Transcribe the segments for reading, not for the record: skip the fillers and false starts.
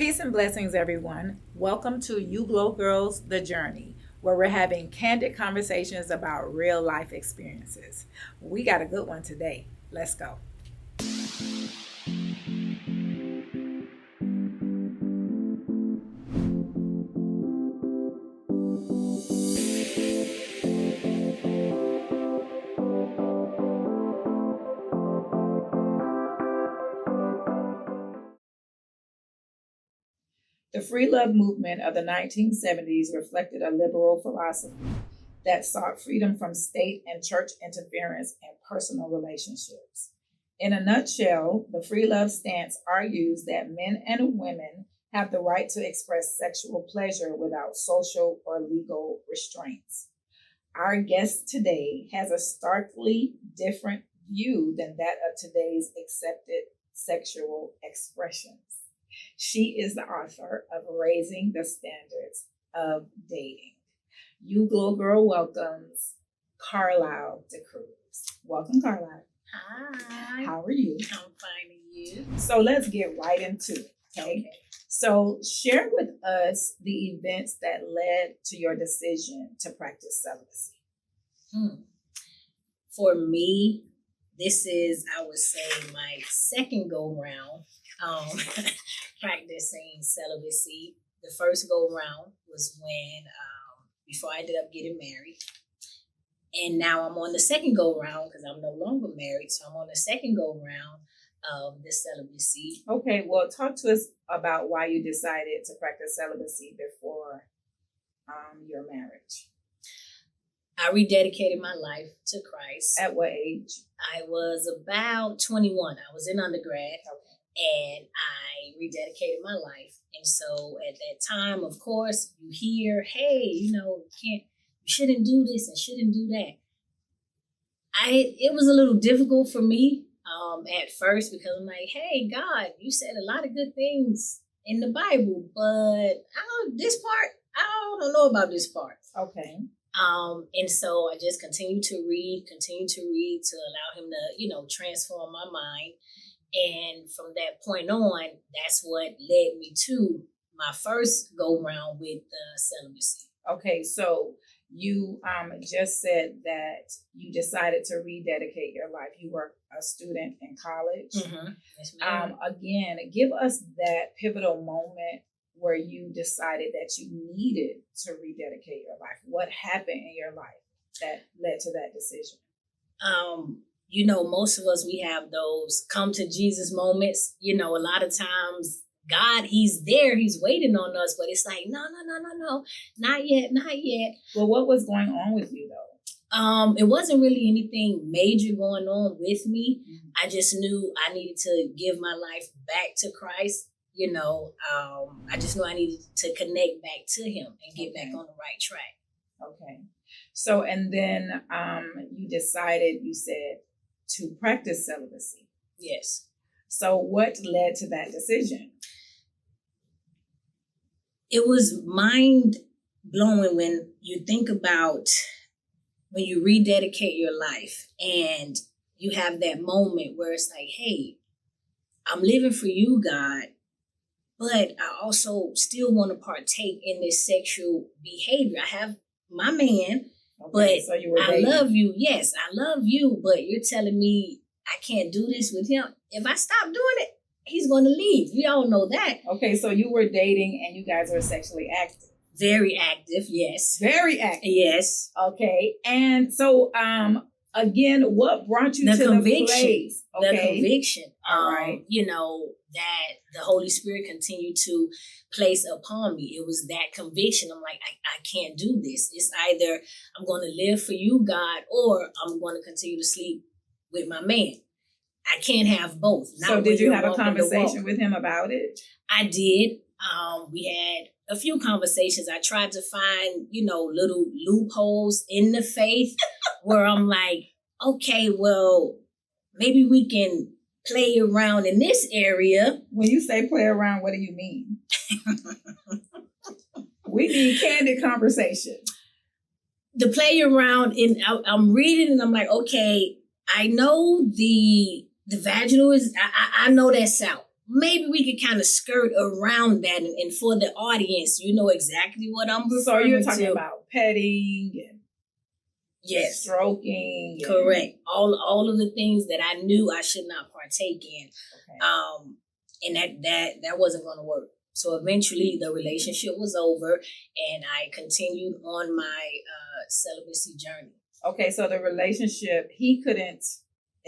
Peace and blessings, everyone. Welcome to You Glow Girls, The Journey, where we're having candid conversations about real life experiences. We got a good one today. Let's go. The free love movement of the 1970s reflected a liberal philosophy that sought freedom from state and church interference in personal relationships. In a nutshell, the free love stance argues that men and women have the right to express sexual pleasure without social or legal restraints. Our guest today has a starkly different view than that of today's accepted sexual expressions. She is the author of Raising the Standards of Dating. You Glow Girl welcomes Caryle DeCruise. Welcome, Caryle. Hi. How are you? I'm fine, and you? So let's get right into it. Okay. So share with us the events that led to your decision to practice celibacy. For me, this is, I would say, my second go round practicing celibacy. The first go round was when, before I ended up getting married. And now I'm on the second go round because I'm no longer married. So I'm on the second go round of the celibacy. Okay, well, talk to us about why you decided to practice celibacy before your marriage. I rededicated my life to Christ. At what age? I was about 21. I was in undergrad. Okay. And I rededicated my life. And so at that time, of course, you hear, hey, you shouldn't do this and shouldn't do that. It was a little difficult for me at first because I'm like, hey, God, you said a lot of good things in the Bible, but this part, I don't know about this part. Okay. And so I just continued to read to allow him to, transform my mind. And from that point on, that's what led me to my first go round with celibacy. Okay, so you just said that you decided to rededicate your life. You were a student in college. Mm-hmm. Yes, ma'am. Again, give us that pivotal moment where you decided that you needed to rededicate your life. What happened in your life that led to that decision? Most of us, we have those come to Jesus moments. A lot of times God, he's there, he's waiting on us, but it's like, no, not yet. Well, what was going on with you though? It wasn't really anything major going on with me. Mm-hmm. I just knew I needed to give my life back to Christ. I just knew I needed to connect back to him and get back on the right track. Okay. So, and then you decided, you said, to practice celibacy. Yes. So what led to that decision? It was mind blowing when you think about when you rededicate your life and you have that moment where it's like, hey, I'm living for you, God, but I also still want to partake in this sexual behavior. I have my man. Okay, but so you were I love you. Yes, I love you. But you're telling me I can't do this with him. If I stop doing it, he's going to leave. We all know that. Okay, so you were dating and you guys were sexually active. Very active, yes. Very active. Yes. Okay, and so again, what brought you to the place? Okay. The conviction. All right. That the Holy Spirit continued to place upon me. It was that conviction. I'm like, I can't do this. It's either I'm going to live for you, God, or I'm going to continue to sleep with my man. I can't have both. So did you have a conversation with him about it? I did. We had a few conversations. I tried to find, little loopholes in the faith where I'm like, okay, well, maybe we can play around in this area. When you say play around, what do you mean? We need candid conversation. The play around, I'm reading and I'm like, okay, I know the vaginal is, I know that's out. maybe we could kind of skirt around that, and for the audience, you know exactly what I'm referring to. So you're talking about petting and yes, stroking. Correct. All of the things that I knew I should not partake in. Okay. And that wasn't going to work. So eventually the relationship was over, and I continued on my celibacy journey. Okay, so the relationship, he couldn't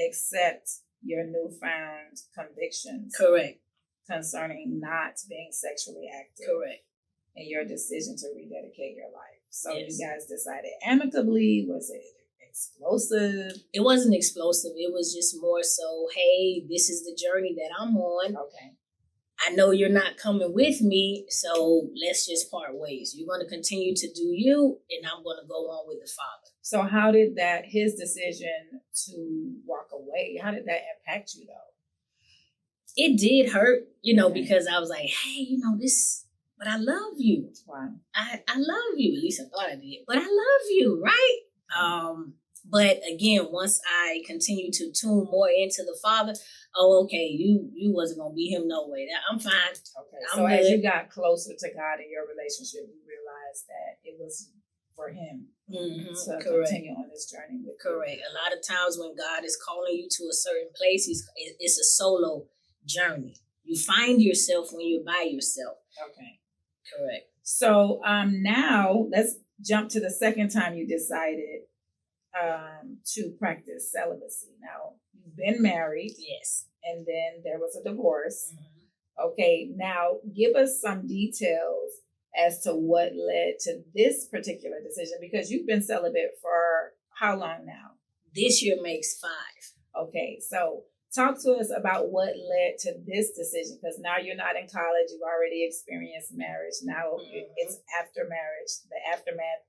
accept your newfound convictions. Correct. Concerning not being sexually active. Correct. And your decision to rededicate your life. So yes. You guys decided amicably? Was it explosive? It wasn't explosive. It was just more so, hey, this is the journey that I'm on. Okay. I know you're not coming with me, so let's just part ways. You're going to continue to do you, and I'm going to go on with the Father. So how did his decision to walk away, how did that impact you, though? It did hurt, because I was like, hey, this, but I love you. Wow. I love you. At least I thought I did, but I love you, right? But again, once I continued to tune more into the Father, okay, you wasn't going to be him no way. I'm fine. Okay. So as you got closer to God in your relationship, you realized that it was for him to continue on this journey with you. Correct. A lot of times when God is calling you to a certain place, it's a solo journey. You find yourself when you're by yourself. Okay. Correct. So now let's jump to the second time you decided to practice celibacy. Now, you've been married. Yes. And then there was a divorce. Mm-hmm. Okay. Now, give us some details as to what led to this particular decision, because you've been celibate for how long now? This year makes 5. Okay. So talk to us about what led to this decision, because now you're not in college. You've already experienced marriage. Now it's after marriage, the aftermath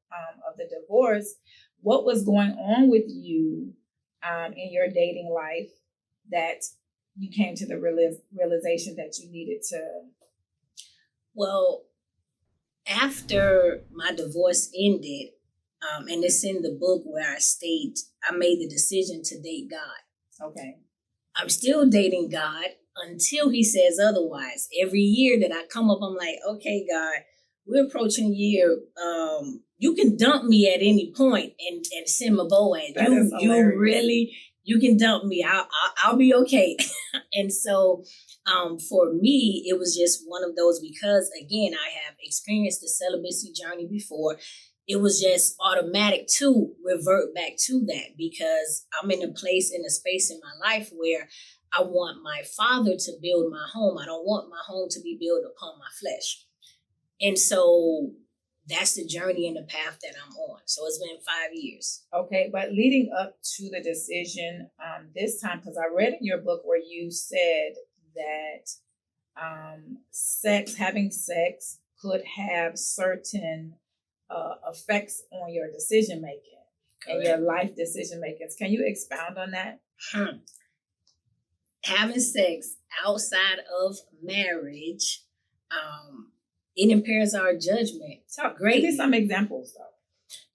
of the divorce. What was going on with you in your dating life that you came to the realization that you needed to? Well, after my divorce ended, and it's in the book where I state, I made the decision to date God. Okay. I'm still dating God until he says otherwise. Every year that I come up, I'm like, okay, God, we're approaching a year. You can dump me at any point and send my bow in. You can dump me. I'll be okay. And so for me, it was just one of those, because again, I have experienced the celibacy journey before. It was just automatic to revert back to that, because I'm in a space in my life where I want my Father to build my home. I don't want my home to be built upon my flesh. And so that's the journey and the path that I'm on. So it's been 5 years. Okay, but leading up to the decision this time, because I read in your book where you said that having sex could have certain effects on your decision making and your life decision makings. Can you expound on that? Having sex outside of marriage, it impairs our judgment. Give me some examples, though.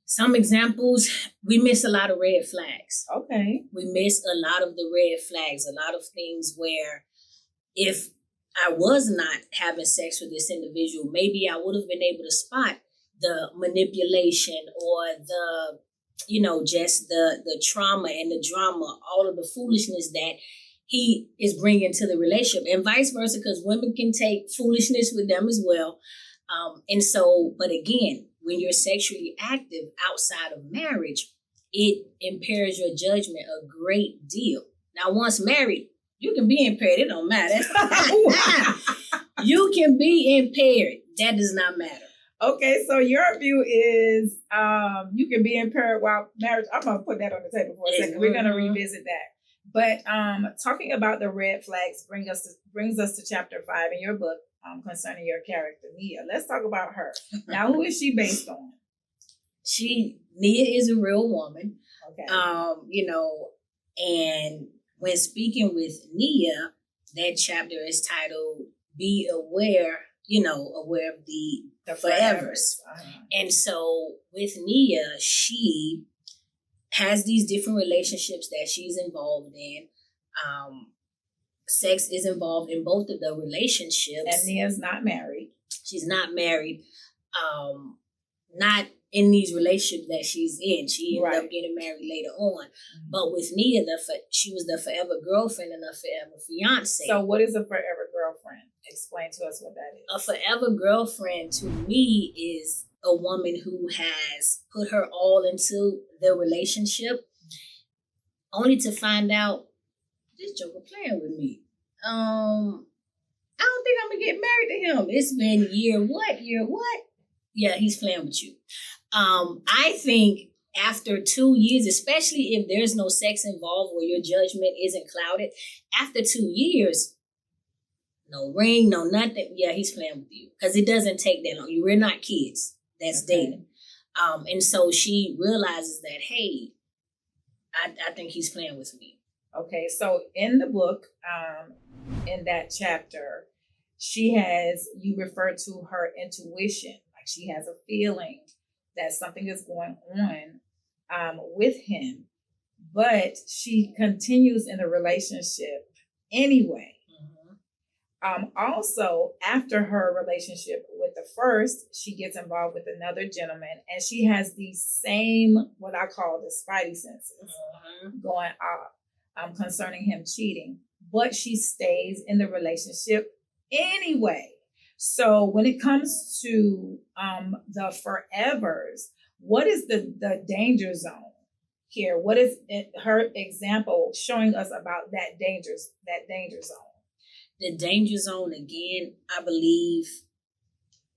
Some examples, we miss a lot of red flags. Okay. We miss a lot of the red flags, a lot of things where if I was not having sex with this individual, maybe I would have been able to spot the manipulation or just the trauma and the drama, all of the foolishness that he is bringing to the relationship, and vice versa, because women can take foolishness with them as well. But again, when you're sexually active outside of marriage, it impairs your judgment a great deal. Now, once married, you can be impaired. It don't matter. You can be impaired. That does not matter. Okay, so your view is you can be impaired while marriage. I'm going to put that on the table for a second. We're going to revisit that. But talking about the red flags brings us to chapter 5 in your book concerning your character, Nia. Let's talk about her. Now, who is she based on? Nia is a real woman. Okay. And when speaking with Nia, that chapter is titled "Be Aware," aware of the forevers. Uh-huh. And so with Nia, she has these different relationships that she's involved in. sex is involved in both of the relationships. And Nia's not married. She's not married. Not in these relationships that she's in. She ended up getting married later on. Mm-hmm. But with Nia, she was the forever girlfriend and the forever fiance. So what is a forever girlfriend? Explain to us what that is. A forever girlfriend to me is a woman who has put her all into the relationship only to find out this joker playing with me. I don't think I'm gonna get married to him. It's been year what? Yeah, he's playing with you. I think after 2 years, especially if there's no sex involved where your judgment isn't clouded, after 2 years, no ring, no nothing. Yeah, he's playing with you. Because it doesn't take that long. We're not kids. That's dating. And so she realizes that, hey, I think he's playing with me. Okay, so in the book, in that chapter, you refer to her intuition. Like she has a feeling that something is going on with him, but she continues in the relationship anyway. Also, after her relationship with the first, she gets involved with another gentleman, and she has the same, what I call the spidey senses going off concerning him cheating, but she stays in the relationship anyway. So when it comes to the forevers, what is the danger zone here? What is her example showing us about that danger zone? The danger zone, again, I believe,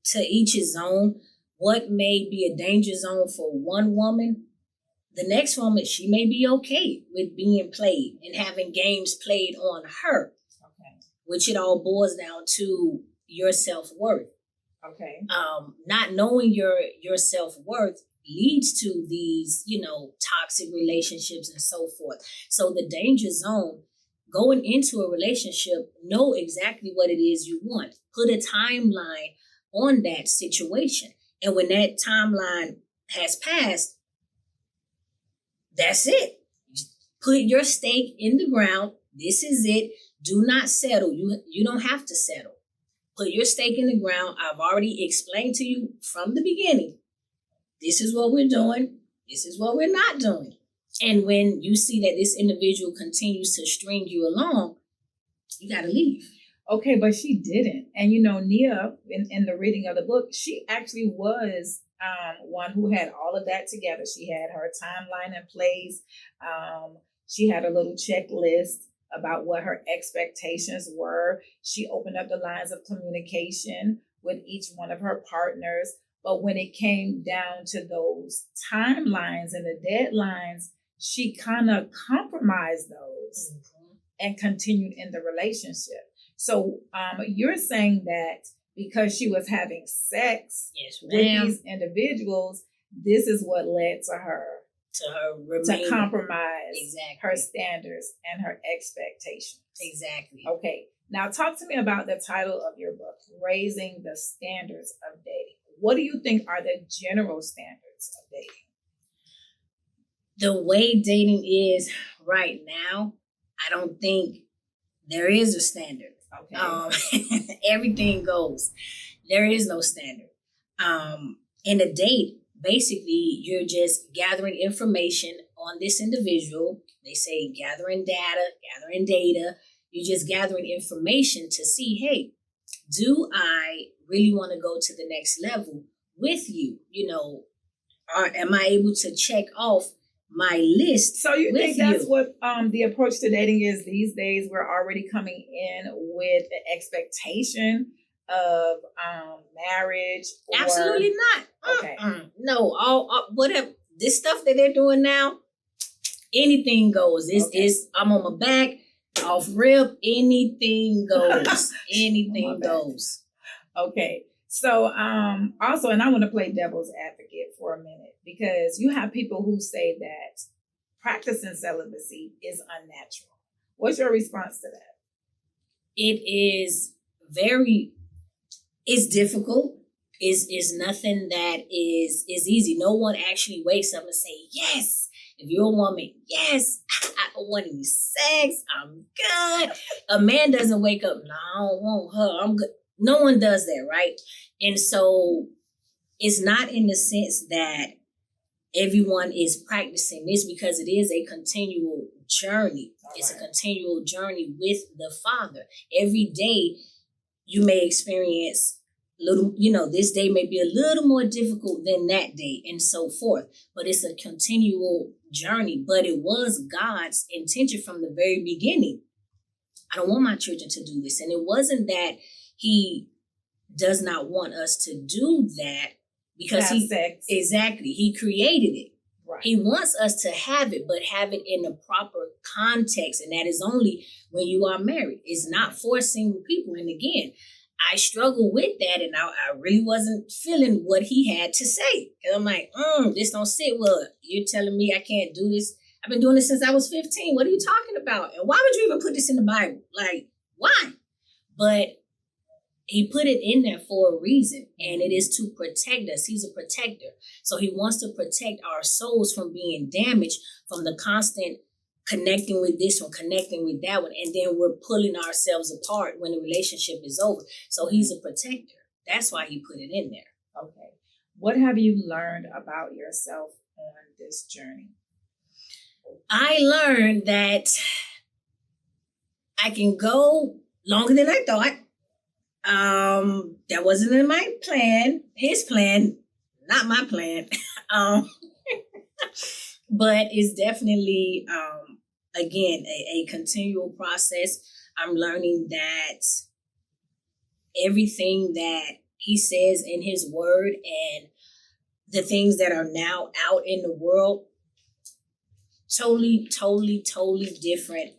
to each his own. What may be a danger zone for one woman, the next woman, she may be okay with being played and having games played on her. Okay. Which it all boils down to your self-worth. Okay. Not knowing your self-worth leads to these, toxic relationships and so forth. So the danger zone, going into a relationship, know exactly what it is you want. Put a timeline on that situation. And when that timeline has passed, that's it. Put your stake in the ground. This is it. Do not settle. You don't have to settle. Put your stake in the ground. I've already explained to you from the beginning. This is what we're doing. This is what we're not doing. And when you see that this individual continues to string you along, you got to leave. Okay, but she didn't. And Nia, in the reading of the book, she actually was one who had all of that together. She had her timeline in place. She had a little checklist about what her expectations were. She opened up the lines of communication with each one of her partners. But when it came down to those timelines and the deadlines, she kind of compromised those and continued in the relationship. So you're saying that because she was having sex with these individuals, this is what led to her to compromise her standards and her expectations. Exactly. Okay. Now talk to me about the title of your book, Raising the Standards of Dating. What do you think are the general standards of dating? The way dating is right now, I don't think there is a standard. Okay. Everything goes. There is no standard. In a date, basically, you're just gathering information on this individual. They say gathering data. You're just gathering information to see, hey, do I really want to go to the next level with you? Am I able to check off my list? So you think that's what the approach to dating is these days? We're already coming in with the expectation of marriage? Absolutely not. Okay. No, all whatever this stuff that they're doing now, anything goes. It's I'm on my back, off rip, anything goes. Anything goes. Okay. So also, and I want to play devil's advocate for a minute, because you have people who say that practicing celibacy is unnatural. What's your response to that? It is it's difficult. It's nothing that is easy. No one actually wakes up and say, yes, If you're a woman, yes, I don't want any sex. I'm good. A man doesn't wake up, no, I don't want her. I'm good. No one does that, right? And so it's not in the sense that everyone is practicing this, because it is a continual journey. It's a continual journey with the Father. Every day you may experience little, this day may be a little more difficult than that day and so forth, but it's a continual journey. But it was God's intention from the very beginning. I don't want my children to do this. And it wasn't that he does not want us to do that, because he created it. Right. He wants us to have it, but have it in the proper context. And that is only when you are married. It's not for single people. And again, I struggle with that, and I really wasn't feeling what he had to say. And I'm like, this don't sit well. You're telling me I can't do this? I've been doing this since I was 15. What are you talking about? And why would you even put this in the Bible? Like, why? But he put it in there for a reason, and it is to protect us. He's a protector. So he wants to protect our souls from being damaged, from the constant connecting with this one, connecting with that one, and then we're pulling ourselves apart when the relationship is over. So he's a protector. That's why he put it in there. Okay. What have you learned about yourself on this journey? I learned that I can go longer than I thought. That wasn't in my plan, his plan, not my plan. But it's definitely, again, a continual process. I'm learning that everything that he says in his word and the things that are now out in the world, totally different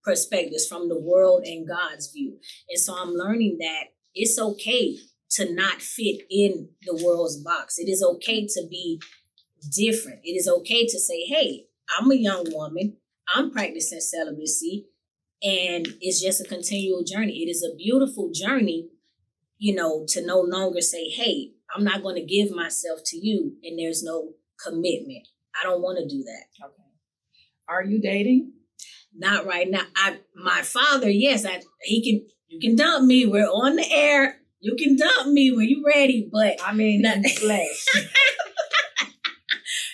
perspectives from the world and God's view. And so I'm learning that it's okay to not fit in the world's box. It is okay to be different. It is okay to say, hey, I'm a young woman. I'm practicing celibacy. And it's just a continual journey. It is a beautiful journey, to no longer say, hey, I'm not going to give myself to you and there's no commitment. I don't want to do that. Okay. Are you dating? Not right now. My father, yes, you can dump me. We're on the air. You can dump me when you're ready, but in flesh.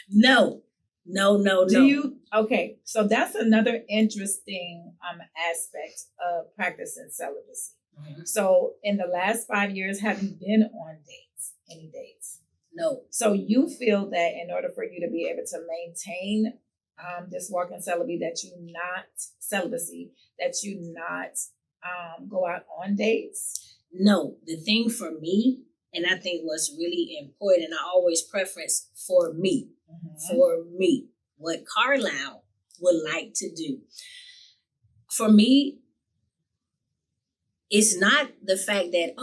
No. Okay, so that's another interesting aspect of practicing celibacy. Mm-hmm. So in the last 5 years, have you been on any dates? No. So you feel that in order for you to be able to maintain this walk in celibacy, that you not go out on dates? No, the thing for me, and I think what's really important, I always preference for me, what Caryle would like to do. For me, it's not the fact that,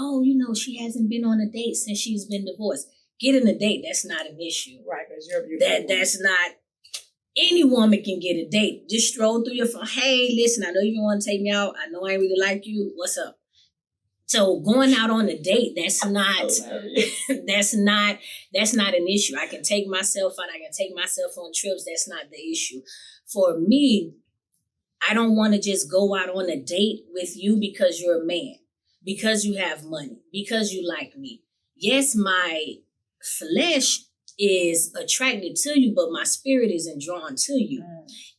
she hasn't been on a date since she's been divorced. Getting a date, that's not an issue. Right, because you're beautiful. That's not, any woman can get a date. Just stroll through your phone. Hey, listen, I know you want to take me out. I know I ain't really like you. What's up? So going out on a date, that's not an issue. I can take myself out. I can take myself on trips. That's not the issue. For me, I don't want to just go out on a date with you because you're a man, because you have money, because you like me. Yes, my flesh is attracted to you, but my spirit isn't drawn to you.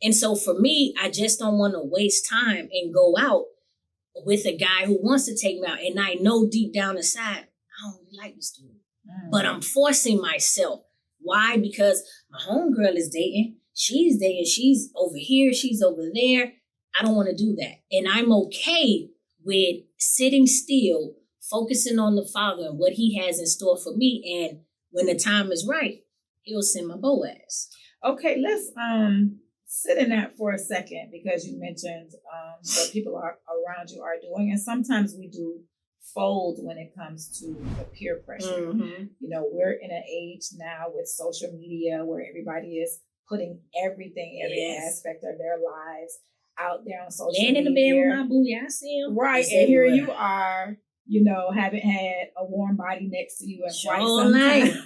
And so for me, I just don't want to waste time and go out with a guy who wants to take me out. And I know deep down inside, I don't really like this dude. But I'm forcing myself. Why? Because my homegirl is dating. She's dating. She's over here. She's over there. I don't want to do that. And I'm okay with sitting still, focusing on the Father and what he has in store for me. And when the time is right, he'll send my Boaz. Okay, let's sit in that for a second, because you mentioned what people around you are doing. And sometimes we do fold when it comes to the peer pressure. Mm-hmm. We're in an age now with social media where everybody is putting everything, every aspect of their lives out there on social media. Laying in the bed with my boo, I see him. Right, and here you are, haven't had a warm body next to you in quite some time.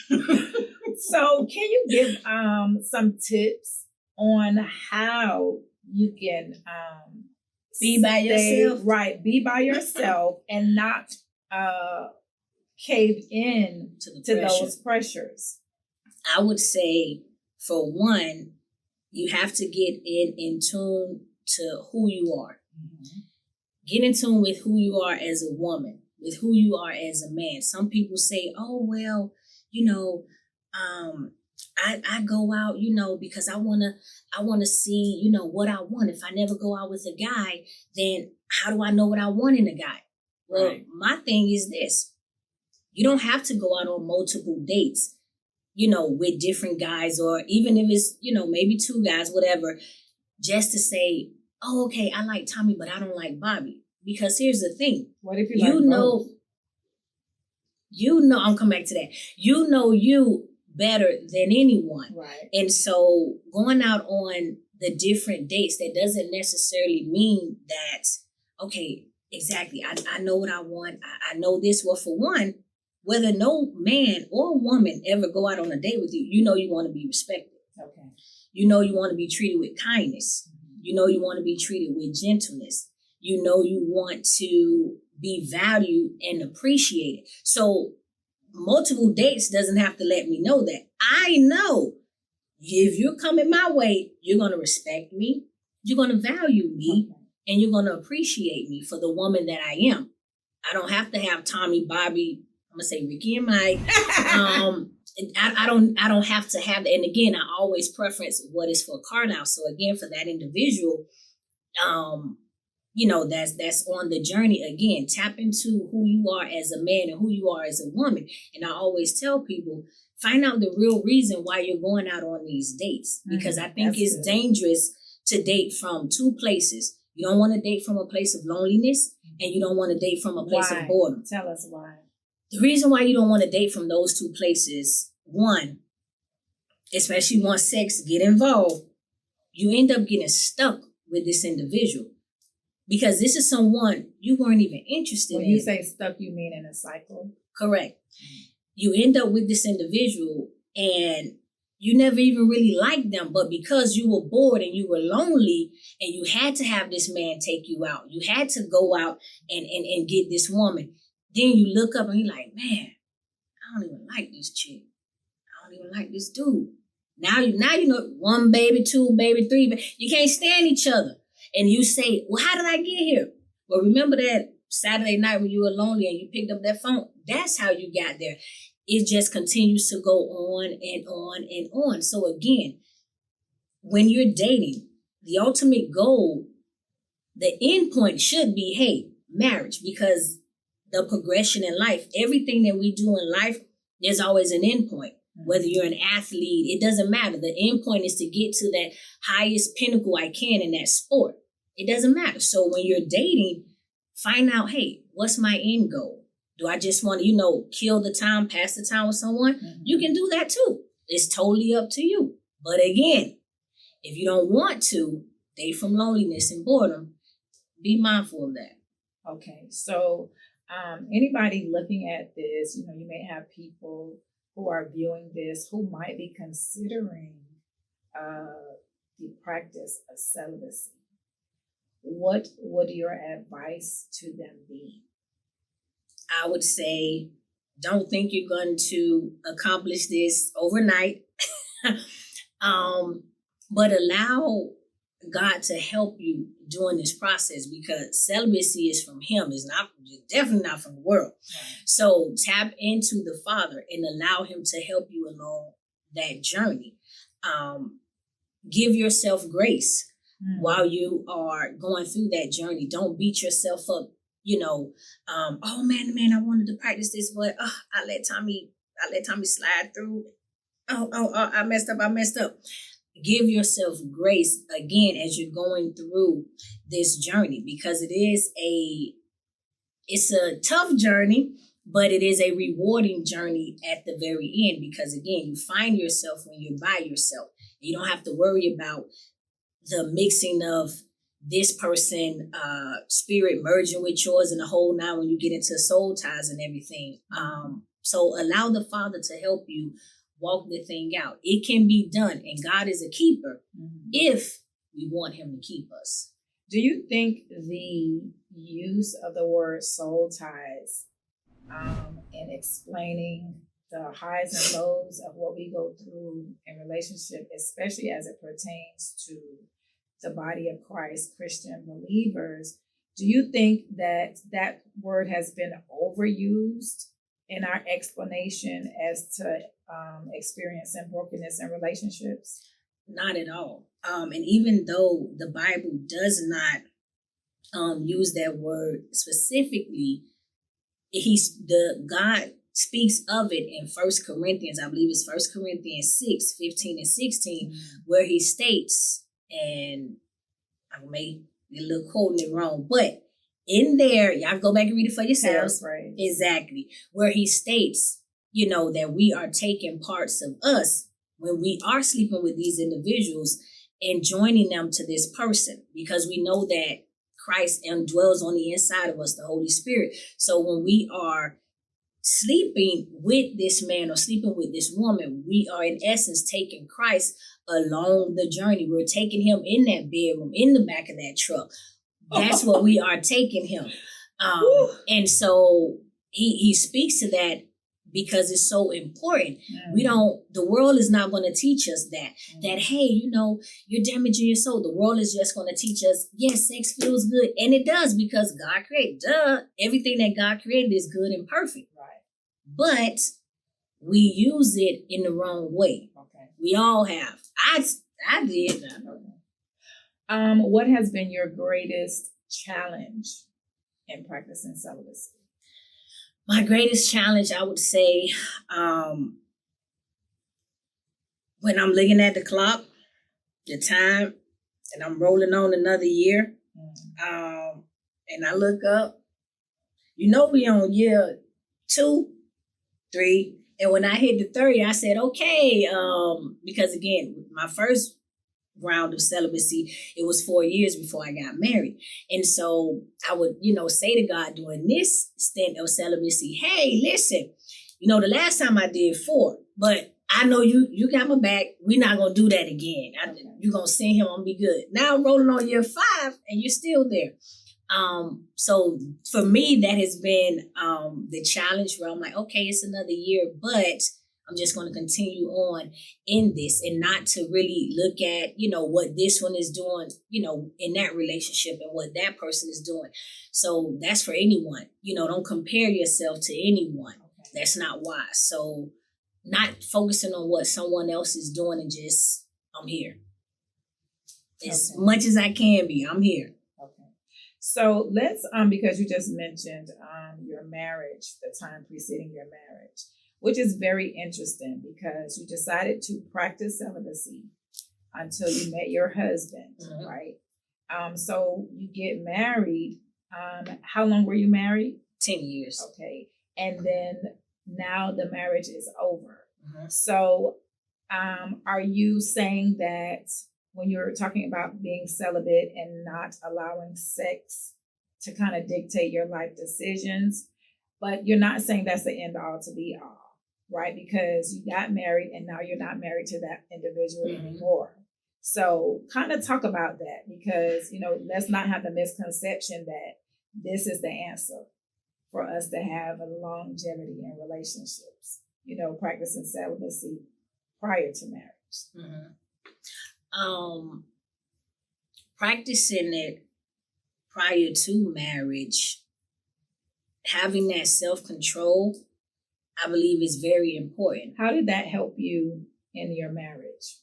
So can you give some tips on how you can Be by yourself? Right, be by yourself and not cave in to those pressures? I would say, for one, you have to get in tune to who you are. Mm-hmm. Get in tune with who you are as a woman, with who you are as a man. Some people say, oh, well, I go out, because I want to see, what I want. If I never go out with a guy, then how do I know what I want in a guy? Well, right. My thing is this. You don't have to go out on multiple dates, with different guys, or even if it's, maybe two guys, whatever, just to say, oh, okay, I like Tommy, but I don't like Bobby. Because here's the thing. What if you like both? I'm coming back to that. You better than anyone. Right. And so going out on the different dates, that doesn't necessarily mean that, okay, exactly, I know what I want. I know this. Well, for one, whether no man or woman ever go out on a date with you, you want to be respected. Okay. You want to be treated with kindness. Mm-hmm. You want to be treated with gentleness. You want to be valued and appreciated. So multiple dates doesn't have to let me know that. I know if you're coming my way, you're going to respect me, you're going to value me, okay, and you're going to appreciate me for the woman that I am. I don't have to have Tommy, Bobby, I'm going to say Ricky and Mike. I don't have to have that. And again, I always preference what is for Caryle. So again, for that individual, that's on the journey. Again, tap into who you are as a man and who you are as a woman. And I always tell people, find out the real reason why you're going out on these dates. Because I think it's dangerous to date from two places. You don't want to date from a place of loneliness, and you don't want to date from a place of boredom. Tell us why. The reason why you don't want to date from those two places, one, especially once sex get involved, you end up getting stuck with this individual. Because this is someone you weren't even interested in. When you say stuck, you mean in a cycle? Correct. You end up with this individual and you never even really liked them, but because you were bored and you were lonely and you had to have this man take you out, you had to go out and get this woman. Then you look up and you're like, man, I don't even like this chick. I don't even like this dude. Now you know, one baby, two baby, three baby. You can't stand each other. And you say, well, how did I get here? Well, remember that Saturday night when you were lonely and you picked up that phone? That's how you got there. It just continues to go on and on and on. So again, when you're dating, the ultimate goal, the end point should be, hey, marriage, because the progression in life, everything that we do in life, there's always an end point. Whether you're an athlete, it doesn't matter. The end point is to get to that highest pinnacle I can in that sport. It doesn't matter. So when you're dating, find out, hey, what's my end goal? Do I just want to, kill the time, pass the time with someone? Mm-hmm. You can do that too. It's totally up to you. But again, if you don't want to date from loneliness and boredom, be mindful of that. Okay. So anybody looking at this, you may have people who are viewing this who might be considering the practice of celibacy. What would your advice to them be? I would say, don't think you're going to accomplish this overnight, but allow God to help you during this process, because celibacy is from Him. It's definitely not from the world. Right. So tap into the Father and allow Him to help you along that journey. Give yourself grace while you are going through that journey. Don't beat yourself up. Oh man, I wanted to practice this, but I let Tommy slide through. I messed up. Give yourself grace again as you're going through this journey, because it's a tough journey, but it is a rewarding journey at the very end, because again, you find yourself when you're by yourself. You don't have to worry about the mixing of this person spirit merging with yours and the whole nine when you get into soul ties and everything. So allow the Father to help you walk the thing out. It can be done, and God is a keeper if we want him to keep us. Do you think the use of the word soul ties in explaining the highs and lows of what we go through in relationship, especially as it pertains to the body of Christ, Christian believers, do you think that that word has been overused in our explanation as to experiencing brokenness in relationships? Not at all. And even though the Bible does not use that word specifically, God speaks of it in 1 Corinthians, I believe it's 1 Corinthians 6, 15 and 16, where he states, and I may be a little quoting it wrong, but in there, y'all go back and read it for yourselves. Paraphrase. Exactly. Where he states, that we are taking parts of us when we are sleeping with these individuals and joining them to this person, because we know that Christ dwells on the inside of us, the Holy Spirit. So when we are sleeping with this man or sleeping with this woman, we are in essence taking Christ along the journey. We're taking him in that bedroom, in the back of that truck. That's what we are taking him. And so he speaks to that because it's so important. The world is not going to teach us that, hey, you're damaging your soul. The world is just going to teach us, yes, sex feels good. And it does, because God created, everything that God created is good and perfect. Right. But we use it in the wrong way. Okay. We all have. I did. What has been your greatest challenge in practicing celibacy? My greatest challenge, I would say, when I'm looking at the clock, the time, and I'm rolling on another year, and I look up, we on year 2, 3, and when I hit the 30, I said, okay, because again, my first round of celibacy, it was 4 years before I got married. And so I would, say to God during this stint of celibacy, hey, listen, the last time I did 4, but I know you got my back. We're not going to do that again. You're going to send him on be good. Now I'm rolling on year 5 and you're still there. So for me, that has been the challenge where I'm like, okay, it's another year, but I'm just going to continue on in this and not to really look at, what this one is doing, in that relationship and what that person is doing. So that's for anyone. Don't compare yourself to anyone. Okay. That's not wise. So not focusing on what someone else is doing and just, I'm here. As much as I can be, I'm here. Okay. So let's, because you just mentioned your marriage, the time preceding your marriage, which is very interesting because you decided to practice celibacy until you met your husband, right? So you get married. How long were you married? 10 years. Okay. And then now the marriage is over. So are you saying that when you're talking about being celibate and not allowing sex to kind of dictate your life decisions, but you're not saying that's the end all to be all? Right? Because you got married and now you're not married to that individual anymore. So kind of talk about that because, let's not have the misconception that this is the answer for us to have a longevity in relationships, practicing celibacy prior to marriage. Practicing it prior to marriage, having that self-control, I believe is very important. How did that help you in your marriage?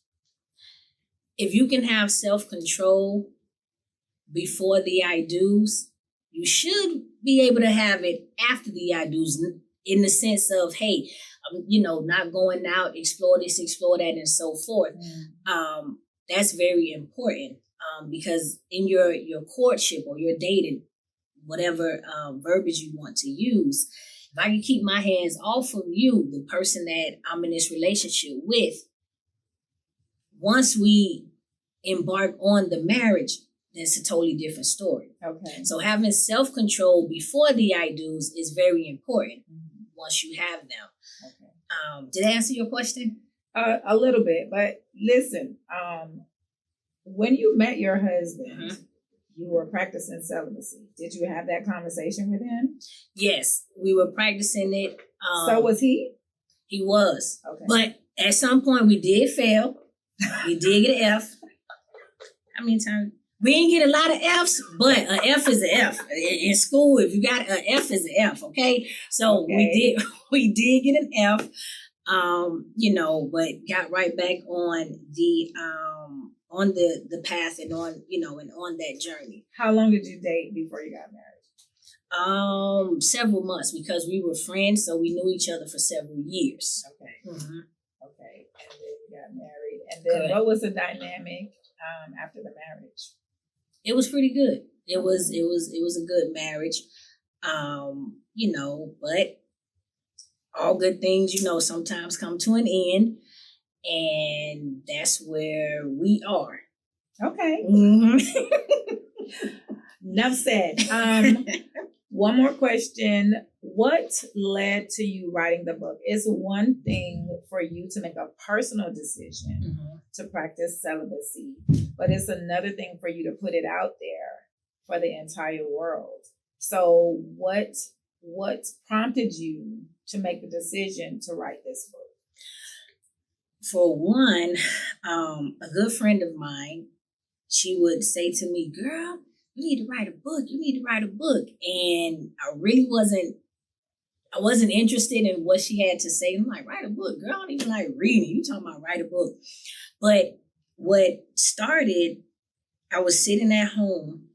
If you can have self-control before the I do's, you should be able to have it after the I do's in the sense of, hey, not going out, explore this, explore that, and so forth. That's very important because in your courtship or your dating, whatever verbiage you want to use, if I can keep my hands off of you, the person that I'm in this relationship with, once we embark on the marriage, that's a totally different story. Okay. So having self-control before the I do's is very important. once you have them. Okay. Did I answer your question? A little bit, but listen, when you met your husband, you were practicing celibacy. Did you have that conversation with him? Yes, we were practicing it. So was he? He was. Okay. But at some point we did fail. We did get an F. How many times? We didn't get a lot of F's, but an F is an F. In school, if you got an F is an F, okay? So we did get an F, but got right back on the path and on that journey. How long did you date before you got married? Several months, because we were friends, so we knew each other for several years. Okay. Mm-hmm. Okay. And then you got married. And then what was the dynamic after the marriage? It was pretty good. It was a good marriage. But all good things, sometimes come to an end, and that's where we are. Okay. Mm-hmm. Enough said. One more question. What led to you writing the book? It's one thing for you to make a personal decision to practice celibacy, but it's another thing for you to put it out there for the entire world. So what prompted you to make the decision to write this book? For one, a good friend of mine, she would say to me, "Girl, you need to write a book. You need to write a book." And I really wasn't interested in what she had to say. I'm like, write a book? Girl, I don't even like reading. You talking about write a book. But what started, I was sitting at home,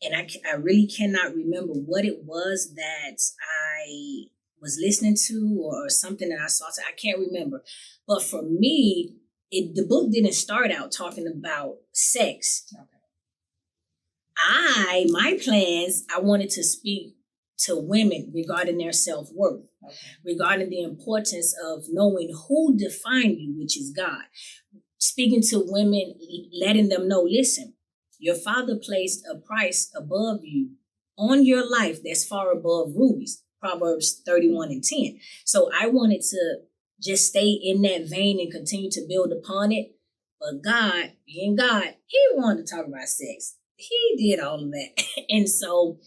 and I really cannot remember what it was that I was listening to or something that I saw. I can't remember. But for me, the book didn't start out talking about sex. Okay. My plans, I wanted to speak to women regarding their self-worth, regarding the importance of knowing who defined you, which is God. Speaking to women, letting them know, listen, your Father placed a price above you on your life that's far above rubies, Proverbs 31:10. So I wanted to just stay in that vein and continue to build upon it. But God, being God, He wanted to talk about sex. He did all of that. And so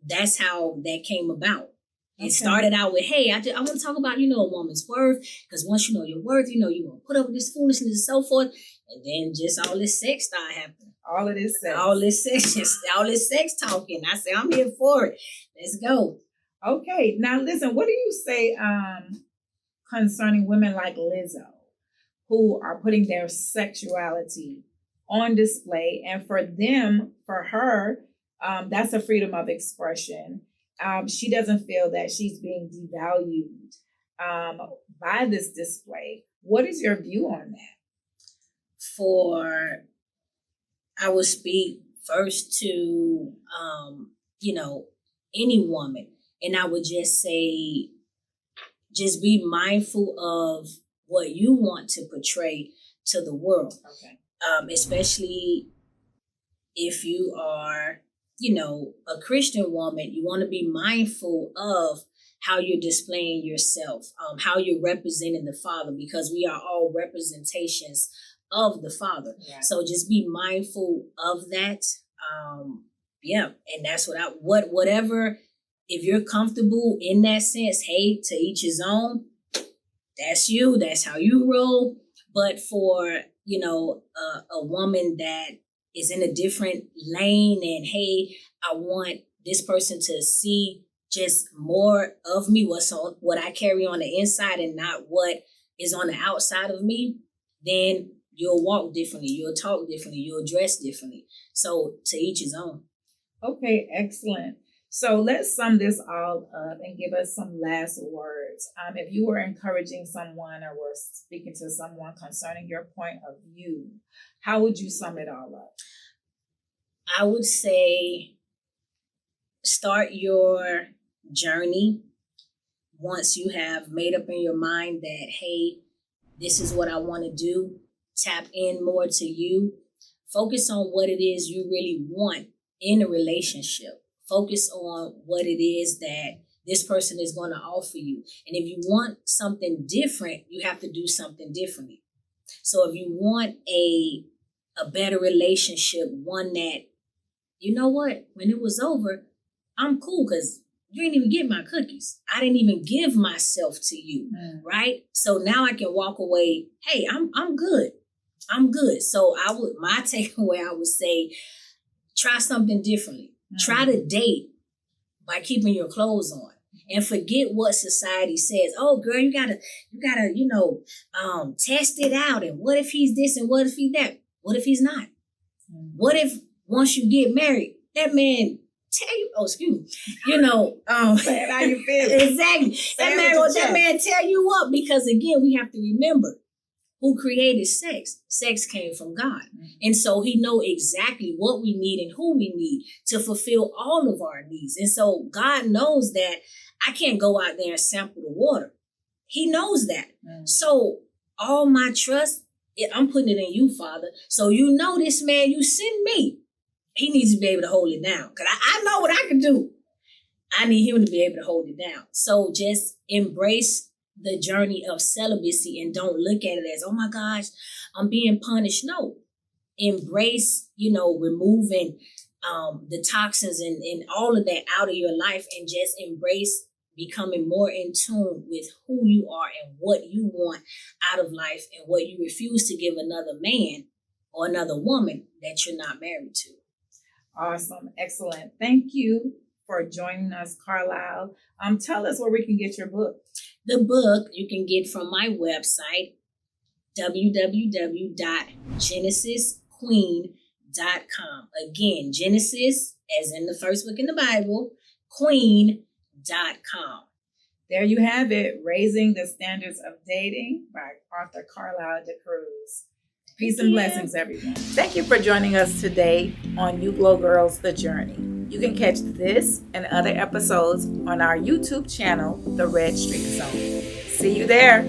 that's how that came about. It started out with, hey, I want to talk about, a woman's worth, because once you know your worth, you won't put up with this foolishness and so forth. And then just all this sex started happening. All of this sex. All this sex talking. I say, I'm here for it. Let's go. Okay. Now, listen, what do you say concerning women like Lizzo, who are putting their sexuality on display, and for her, that's a freedom of expression. She doesn't feel that she's being devalued by this display. What is your view on that? I would speak first to, any woman, and I would just say, just be mindful of what you want to portray to the world. Okay. Especially if you are, a Christian woman, you want to be mindful of how you're displaying yourself, how you're representing the Father, because we are all representations of the Father. Right. So just be mindful of that. And that's whatever, if you're comfortable in that sense, hey, to each his own, that's you, that's how you roll. But for, a woman that is in a different lane and, hey, I want this person to see just more of me, what I carry on the inside and not what is on the outside of me, then you'll walk differently, you'll talk differently, you'll dress differently. So to each his own. Okay, excellent. So let's sum this all up and give us some last words. If you were encouraging someone or were speaking to someone concerning your point of view, how would you sum it all up? I would say start your journey once you have made up in your mind that, hey, this is what I want to do. Tap in more to you. Focus on what it is you really want in a relationship. Focus on what it is that this person is going to offer you. And if you want something different, you have to do something differently. So if you want a better relationship, one that, you know what, when it was over, I'm cool because you didn't even get my cookies. I didn't even give myself to you, right? So now I can walk away, hey, I'm good. I'm good. So my takeaway, I would say, try something differently. Try to date by keeping your clothes on. And forget what society says. Oh, girl, you gotta, test it out. And what if he's this and what if he's that? What if he's not? What if once you get married, that man tell you, Saying how you feel. Exactly. That man tell you up, because again, we have to remember who created sex. Sex came from God. And so he know exactly what we need and who we need to fulfill all of our needs. And so God knows that I can't go out there and sample the water. He knows that. So all my trust, I'm putting it in you, Father. So you know this man you send me, he needs to be able to hold it down. Because I know what I can do. I need him to be able to hold it down. So just embrace the journey of celibacy and don't look at it as, oh my gosh, I'm being punished. No. Embrace, removing the toxins and all of that out of your life, and just embrace becoming more in tune with who you are and what you want out of life and what you refuse to give another man or another woman that you're not married to. Awesome. Excellent. Thank you for joining us, Caryle. Tell us where we can get your book. The book you can get from my website, www.genesisqueen.com. Again, Genesis, as in the first book in the Bible, queen.com. There you have it, Raising the Standards of Dating by author Caryle DeCruise. Peace and blessings, everyone. Thank you for joining us today on You Glow Girls, The Journey. You can catch this and other episodes on our YouTube channel, The Red Street Zone. See you there.